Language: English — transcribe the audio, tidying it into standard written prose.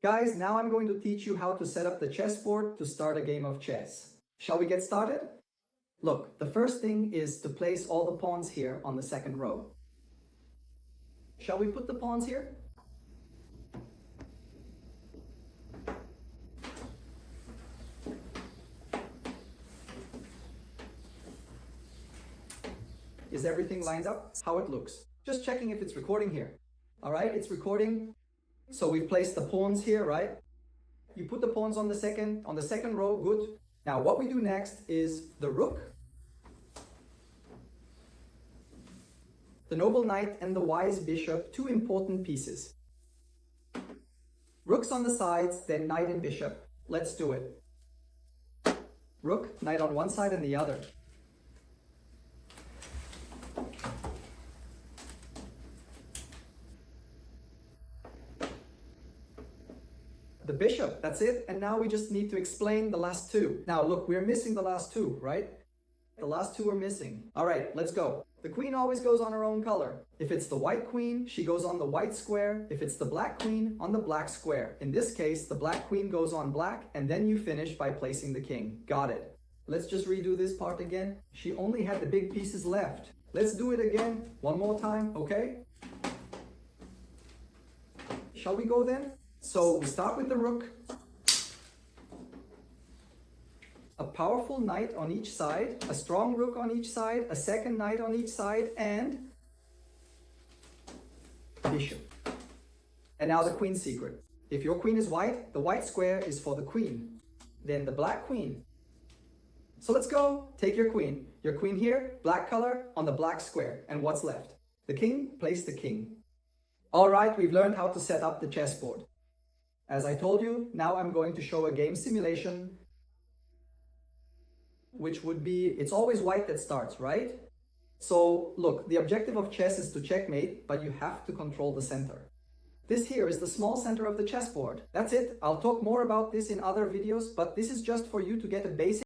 Guys, now I'm going to teach you how to set up the chessboard to start a game of chess. Shall we get started? Look, the first thing is to place all the pawns here on the second row. Shall we put the pawns here? Is everything lined up? How it looks? Just checking if it's recording here. All right, it's recording. So we've placed the pawns here, right? You put the pawns on the second row, good. Now what we do next is the rook, the noble knight, and the wise bishop, two important pieces. Rook's on the sides, then knight and bishop. Let's do it. Rook, knight on one side and the other. The bishop, that's it. And now we just need to explain the last two. Now look, we're missing the last two, right? The last two are missing. All right, let's go. The queen always goes on her own color. If it's the white queen, she goes on the white square. If it's the black queen, on the black square. In this case, the black queen goes on black, and then you finish by placing the king. Got it. Let's just redo this part again. She only had the big pieces left. Let's do it again, one more time, okay? Shall we go then? So we start with the rook, a powerful knight on each side, a strong rook on each side, a second knight on each side, and bishop. And now the queen secret. If your queen is white, the white square is for the queen, then the black queen. So let's go, take your queen here, black color on the black square, and what's left? The king, place the king. All right, we've learned how to set up the chessboard. As I told you, now I'm going to show a game simulation, which would be, it's always white that starts, right? So look, the objective of chess is to checkmate, but you have to control the center. This here is the small center of the chessboard. That's it. I'll talk more about this in other videos, but this is just for you to get a basic